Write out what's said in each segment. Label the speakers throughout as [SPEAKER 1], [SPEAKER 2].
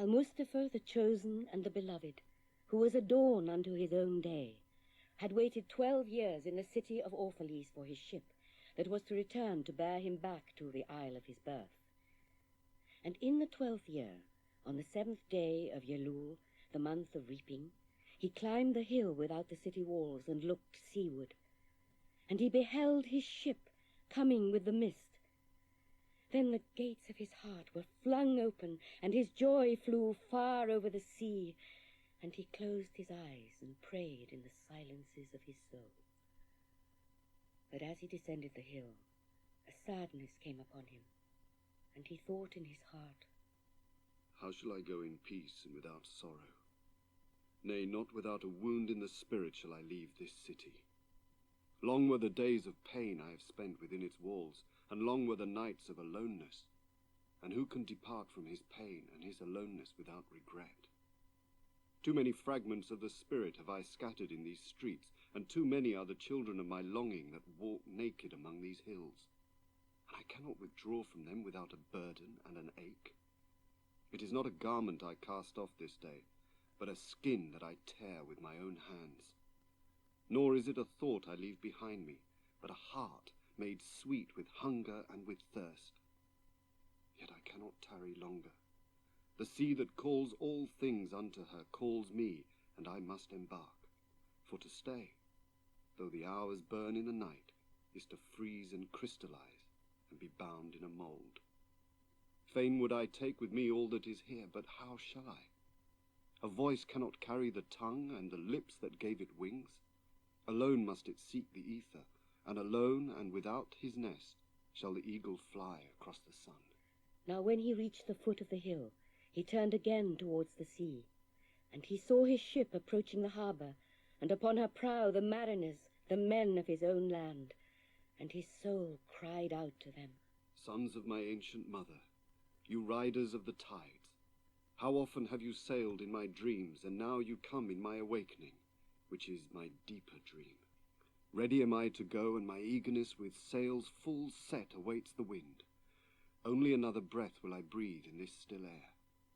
[SPEAKER 1] Al-Mustafa, the chosen and the beloved, who was a dawn unto his own day, had waited 12 years in the city of Orphalese for his ship that was to return to bear him back to the isle of his birth. And in the 12th year, on the 7th day of Yelul, the month of reaping, he climbed the hill without the city walls and looked seaward. And he beheld his ship coming with the mist. Then the gates of his heart were flung open, and his joy flew far over the sea, and he closed his eyes and prayed in the silences of his soul. But as he descended the hill, a sadness came upon him, and he thought in his heart,
[SPEAKER 2] How shall I go in peace and without sorrow? Nay, not without a wound in the spirit shall I leave this city. Long were the days of pain I have spent within its walls, and long were the nights of aloneness. And who can depart from his pain and his aloneness without regret? Too many fragments of the spirit have I scattered in these streets, and too many are the children of my longing that walk naked among these hills. And I cannot withdraw from them without a burden and an ache. It is not a garment I cast off this day, but a skin that I tear with my own hands. Nor is it a thought I leave behind me, but a heart made sweet with hunger and with thirst. Yet I cannot tarry longer. The sea that calls all things unto her calls me, and I must embark. For to stay, though the hours burn in the night, is to freeze and crystallize and be bound in a mould. Fain would I take with me all that is here, but how shall I? A voice cannot carry the tongue and the lips that gave it wings. Alone must it seek the ether, and alone and without his nest shall the eagle fly across the sun.
[SPEAKER 1] Now when he reached the foot of the hill, he turned again towards the sea, and he saw his ship approaching the harbour, and upon her prow the mariners, the men of his own land. And his soul cried out to them,
[SPEAKER 2] Sons of my ancient mother, you riders of the tides, how often have you sailed in my dreams, and now you come in my awakening, which is my deeper dream. Ready am I to go, and my eagerness with sails full set awaits the wind. Only another breath will I breathe in this still air,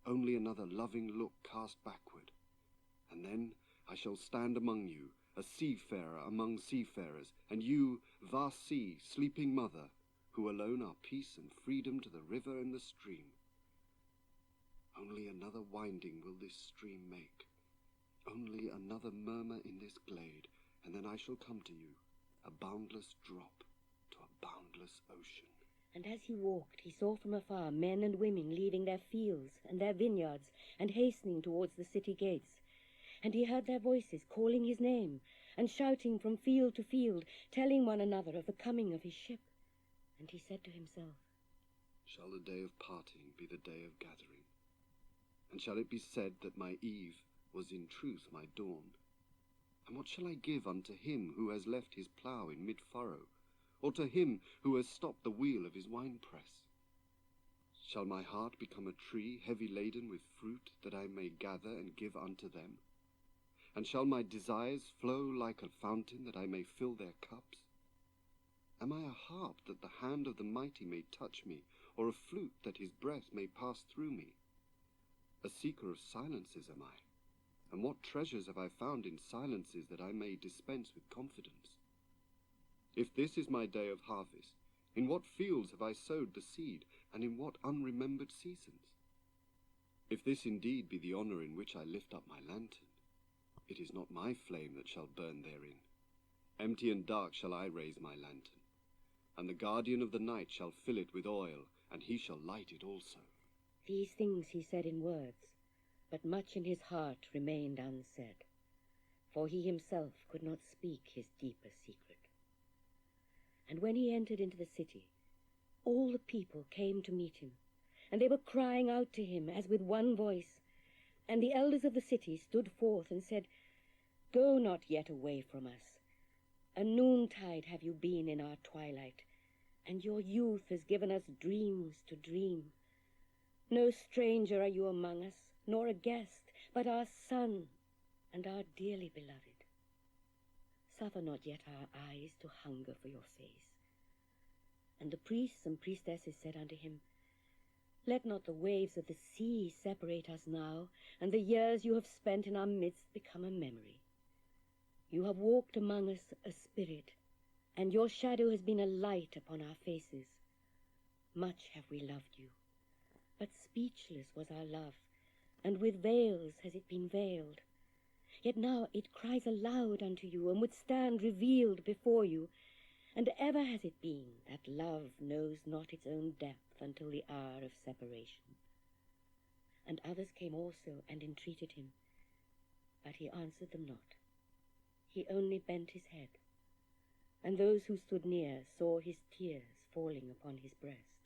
[SPEAKER 2] only another loving look cast backward. And then I shall stand among you, a seafarer among seafarers, and you, vast sea, sleeping mother, who alone are peace and freedom to the river and the stream. Only another winding will this stream make, only another murmur in this glade, and then I shall come to you, a boundless drop to a boundless ocean.
[SPEAKER 1] And as he walked, he saw from afar men and women leaving their fields and their vineyards and hastening towards the city gates. And he heard their voices calling his name and shouting from field to field, telling one another of the coming of his ship. And he said to himself,
[SPEAKER 2] Shall the day of parting be the day of gathering? And shall it be said that my eve was in truth my dawn? And what shall I give unto him who has left his plough in mid-furrow, or to him who has stopped the wheel of his winepress? Shall my heart become a tree heavy laden with fruit, that I may gather and give unto them? And shall my desires flow like a fountain, that I may fill their cups? Am I a harp that the hand of the mighty may touch me, or a flute that his breath may pass through me? A seeker of silences am I, and what treasures have I found in silences that I may dispense with confidence? If this is my day of harvest, in what fields have I sowed the seed, and in what unremembered seasons? If this indeed be the honour in which I lift up my lantern, it is not my flame that shall burn therein. Empty and dark shall I raise my lantern, and the guardian of the night shall fill it with oil, and he shall light it also.
[SPEAKER 1] These things he said in words, but much in his heart remained unsaid, for he himself could not speak his deeper secret. And when he entered into the city, all the people came to meet him, and they were crying out to him as with one voice. And the elders of the city stood forth and said, Go not yet away from us. A noontide have you been in our twilight, and your youth has given us dreams to dream. No stranger are you among us, nor a guest, but our son and our dearly beloved. Suffer not yet our eyes to hunger for your face. And the priests and priestesses said unto him, Let not the waves of the sea separate us now, and the years you have spent in our midst become a memory. You have walked among us a spirit, and your shadow has been a light upon our faces. Much have we loved you, but speechless was our love, and with veils has it been veiled. Yet now it cries aloud unto you, and would stand revealed before you. And ever has it been that love knows not its own depth until the hour of separation. And others came also and entreated him, but he answered them not. He only bent his head, and those who stood near saw his tears falling upon his breast.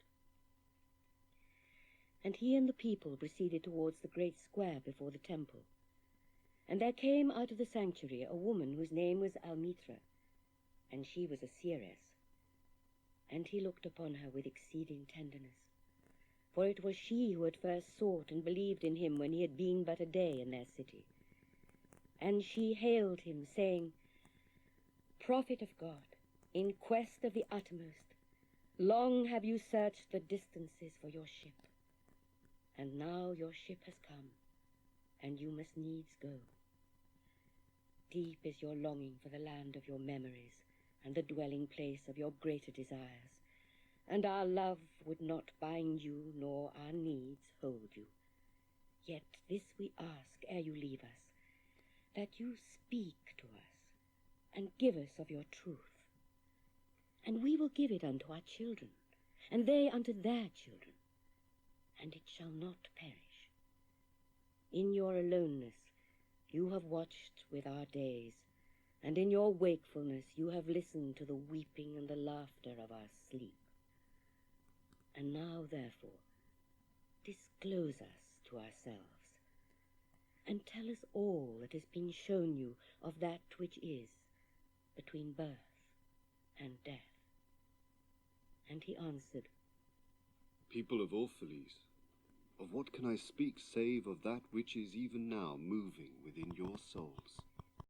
[SPEAKER 1] And he and the people proceeded towards the great square before the temple. And there came out of the sanctuary a woman whose name was Almithra, and she was a seeress. And he looked upon her with exceeding tenderness, for it was she who had first sought and believed in him when he had been but a day in their city. And she hailed him, saying, Prophet of God, in quest of the uttermost, long have you searched the distances for your ship. And now your ship has come, and you must needs go. Deep is your longing for the land of your memories, and the dwelling place of your greater desires, and our love would not bind you, nor our needs hold you. Yet this we ask ere you leave us, that you speak to us, and give us of your truth. And we will give it unto our children, and they unto their children, and it shall not perish. In your aloneness you have watched with our days, and in your wakefulness you have listened to the weeping and the laughter of our sleep. And now, therefore, disclose us to ourselves, and tell us all that has been shown you of that which is between birth and death. And he answered,
[SPEAKER 2] People of Orphalese, of what can I speak save of that which is even now moving within your souls?